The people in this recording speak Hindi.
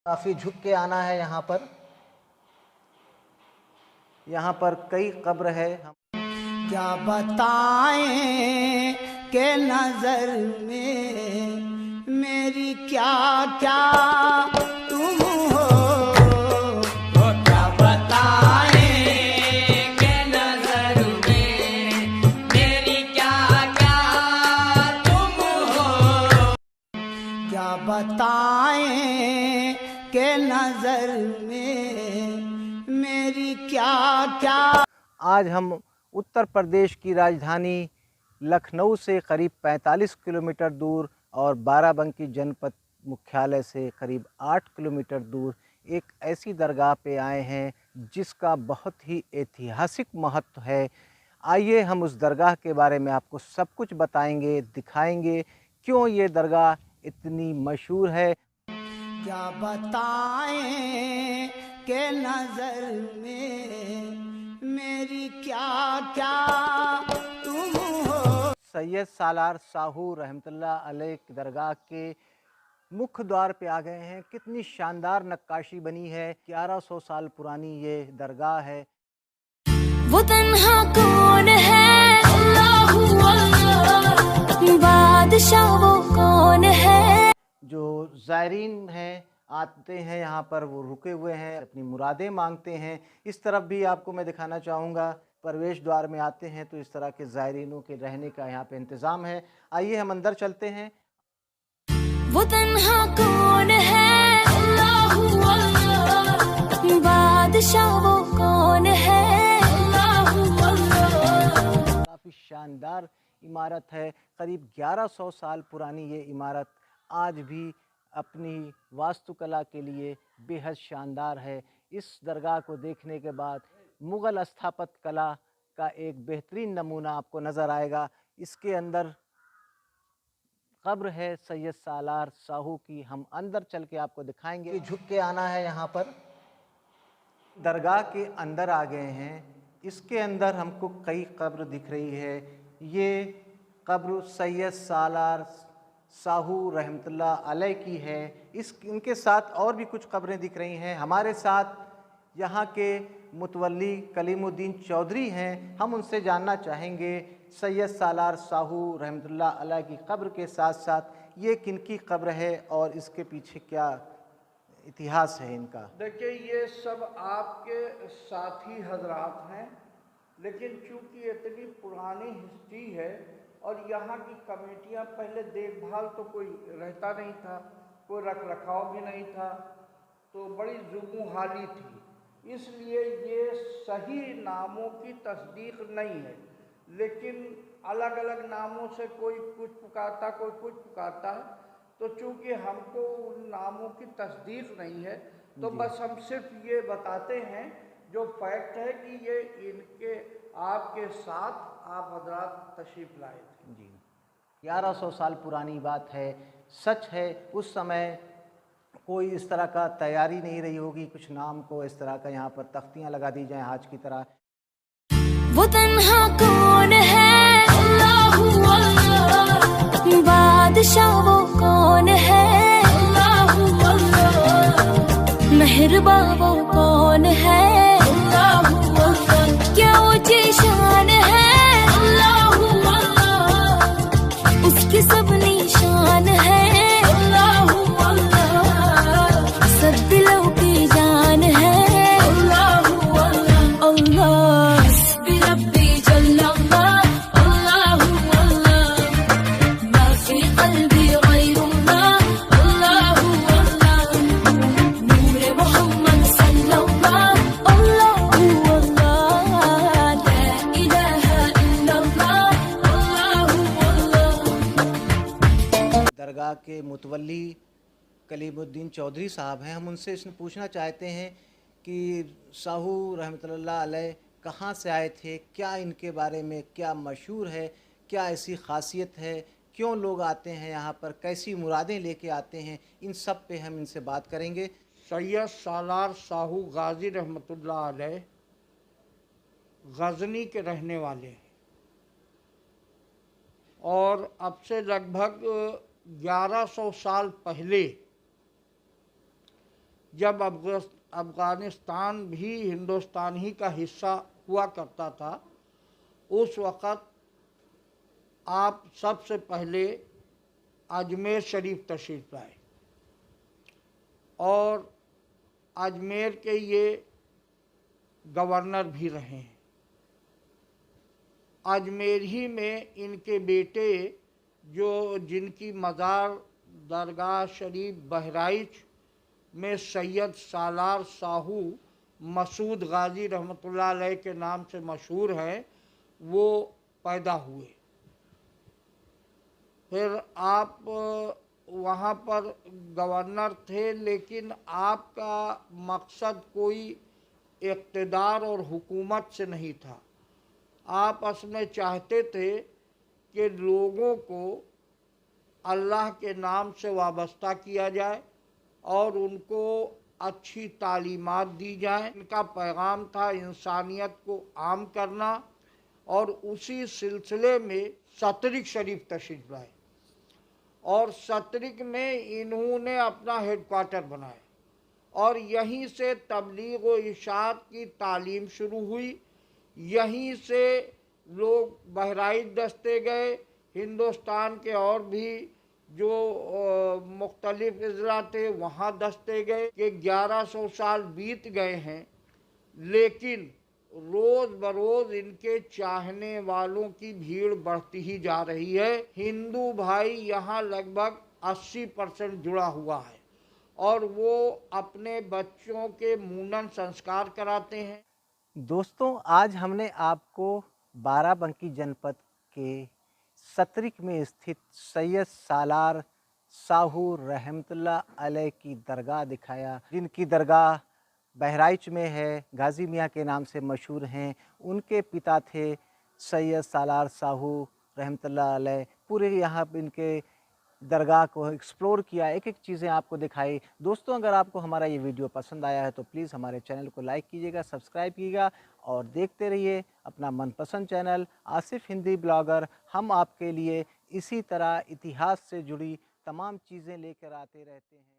काफ़ी झुक के आना है यहाँ पर। यहाँ पर कई कब्र है। क्या बताएं कि नजर में मेरी क्या क्या तुम हो। क्या बताएं कि नजर में मेरी क्या क्या तुम हो। क्या बताएं कि नजर में मेरी क्या क्या। आज हम उत्तर प्रदेश की राजधानी लखनऊ से करीब 45 किलोमीटर दूर और बाराबंकी जनपद मुख्यालय से करीब 8 किलोमीटर दूर एक ऐसी दरगाह पे आए हैं जिसका बहुत ही ऐतिहासिक महत्व है। आइए हम उस दरगाह के बारे में आपको सब कुछ बताएंगे, दिखाएंगे क्यों ये दरगाह इतनी मशहूर है। क्या बताएं कि नजर में मेरी क्या क्या तुम हो। सैयद सालार साहू रहमतुल्लाह अलैह की दरगाह के मुख्य द्वार पे आ गए हैं। कितनी शानदार नक्काशी बनी है। 1100 साल पुरानी ये दरगाह है। वो तन्हा कौन है, अल्लाहु अल्लाह, बादशाह वो कौन है। जो ज़ायरीन हैं आते हैं यहाँ पर, वो रुके हुए हैं, अपनी मुरादें मांगते हैं। इस तरफ भी आपको मैं दिखाना चाहूँगा, प्रवेश द्वार में आते हैं तो इस तरह के ज़ायरीनों के रहने का यहाँ पे इंतज़ाम है। आइए हम अंदर चलते हैं। वो तन्हा कौन है, अल्लाहु अल्लाह, बादशाह वो कौन है, अल्लाहु अल्लाह। काफ़ी शानदार इमारत है। करीब 1100 साल पुरानी ये इमारत आज भी अपनी वास्तुकला के लिए बेहद शानदार है। इस दरगाह को देखने के बाद मुग़ल स्थापत्य कला का एक बेहतरीन नमूना आपको नज़र आएगा। इसके अंदर कब्र है सैयद सालार साहू की। हम अंदर चल के आपको दिखाएंगे। झुक के आना है यहाँ पर। दरगाह के अंदर आ गए हैं। इसके अंदर हमको कई कब्र दिख रही है। ये कब्र सैयद सालार साहू रहमतुल्लाह अलैह की है। इनके साथ और भी कुछ कब्रें दिख रही हैं। हमारे साथ यहाँ के मुतवल्ली कलीमुद्दीन चौधरी हैं। हम उनसे जानना चाहेंगे सैयद सालार साहू रहमतुल्लाह अलैह की कब्र के साथ साथ ये किनकी कब्र है और इसके पीछे क्या इतिहास है इनका। देखिए, ये सब आपके साथी हजरात हैं, लेकिन चूंकि इतनी पुरानी हिस्ट्री है और यहाँ की कमेटियाँ पहले देखभाल तो कोई रहता नहीं था, कोई रख रखाव भी नहीं था, तो बड़ी जुगूहाली थी। इसलिए ये सही नामों की तस्दीक नहीं है, लेकिन अलग अलग नामों से कोई कुछ पुकारता, कोई कुछ पुकारता है। तो चूँकि हमको उन नामों की तस्दीक नहीं है, तो बस हम सिर्फ ये बताते हैं जो फैक्ट है कि ये इनके आपके साथ आप हजरात तशरीफ़ लाए थे। जी, 1100 साल पुरानी बात है। सच है उस समय कोई इस तरह का तैयारी नहीं रही होगी, कुछ नाम को इस तरह का यहाँ पर तख्तियाँ लगा दी जाएँ आज की तरह। वो तन्हा कौन है, अल्लाहु अल्लाह, बादशाह वो कौन है, अल्लाहु अल्लाह, मेहरबां वो कौन है, अल्लाहु अल्लाह, क्या ऊंची शान है, अल्लाहु अल्लाह, उसकी सब निशान है, अल्लाहु अल्लाह, सब दिलों की जान है, अल्लाहु अल्लाह, अल्लाह रब्बी जल्लल्लाह, अल्लाहु अल्लाह, मा फी क़ल्बी ग़ैरुल्लाह, अल्लाहु अल्लाह, नूर मुहम्मद सल्लल्लाह, अल्लाहु अल्लाह, ला इलाहा इल्लल्लाह, अल्लाहु अल्लाह। दरगाह के मुतवल्ली कलीमुद्दीन चौधरी साहब हैं। हम उनसे इसमें पूछना चाहते हैं कि साहू रहमतुल्लाह अलैह कहाँ से आए थे, क्या इनके बारे में क्या मशहूर है, क्या ऐसी ख़ासियत है, क्यों लोग आते हैं यहाँ पर, कैसी मुरादें लेके आते हैं, इन सब पे हम इनसे बात करेंगे। सैयद सालार साहू गाजी रहमतुल्लाह अलैह गजनी के रहने वाले हैं और अब से लगभग 1100 साल पहले जब अफ़गानिस्तान भी हिंदुस्तान ही का हिस्सा हुआ करता था, उस वक़्त आप सबसे पहले अजमेर शरीफ तशरीफ़ लाए और अजमेर के ये गवर्नर भी रहे हैं। अजमेर ही में इनके बेटे जिनकी मज़ार दरगाह शरीफ बहराइच में सैयद सालार साहू मसूद गाजी रहमतुल्लाह अलैह के नाम से मशहूर है, वो पैदा हुए। फिर आप वहाँ पर गवर्नर थे, लेकिन आपका मकसद कोई इक़्तिदार और हुकूमत से नहीं था। आप असमें चाहते थे कि लोगों को अल्लाह के नाम से वाबस्ता किया जाए और उनको अच्छी तालीमात दी जाए। इनका पैगाम था इंसानियत को आम करना, और उसी सिलसिले में सतरिक शरीफ तशरीफ़ लाए और सतरिक में इन्होंने अपना हेडक्वार्टर बनाया और यहीं से तबलीग व इशाअत की तालीम शुरू हुई। यहीं से लोग बहराइच दस्ते गए, हिंदुस्तान के और भी जो मुख्तलिफ अज़ला थे वहाँ दस्ते गए कि 1100 साल बीत गए हैं, लेकिन रोज़ बरोज़ इनके चाहने वालों की भीड़ बढ़ती ही जा रही है। हिंदू भाई यहाँ लगभग 80% जुड़ा हुआ है और वो अपने बच्चों के मुंडन संस्कार कराते हैं। दोस्तों, आज हमने आपको बाराबंकी जनपद के सतरिक में स्थित सैयद सालार साहू रहमतुल्लाह अलैह की दरगाह दिखाया, जिनकी दरगाह बहराइच में है, गाजी मियाँ के नाम से मशहूर हैं। उनके पिता थे सैयद सालार साहू रहमतुल्लाह अलैह। पूरे यहाँ इनके दरगाह को एक्सप्लोर किया, एक एक चीज़ें आपको दिखाई। दोस्तों, अगर आपको हमारा ये वीडियो पसंद आया है तो प्लीज़ हमारे चैनल को लाइक कीजिएगा, सब्सक्राइब कीजिएगा और देखते रहिए अपना मनपसंद चैनल आसिफ हिंदी ब्लॉगर। हम आपके लिए इसी तरह इतिहास से जुड़ी तमाम चीज़ें लेकर आते रहते हैं।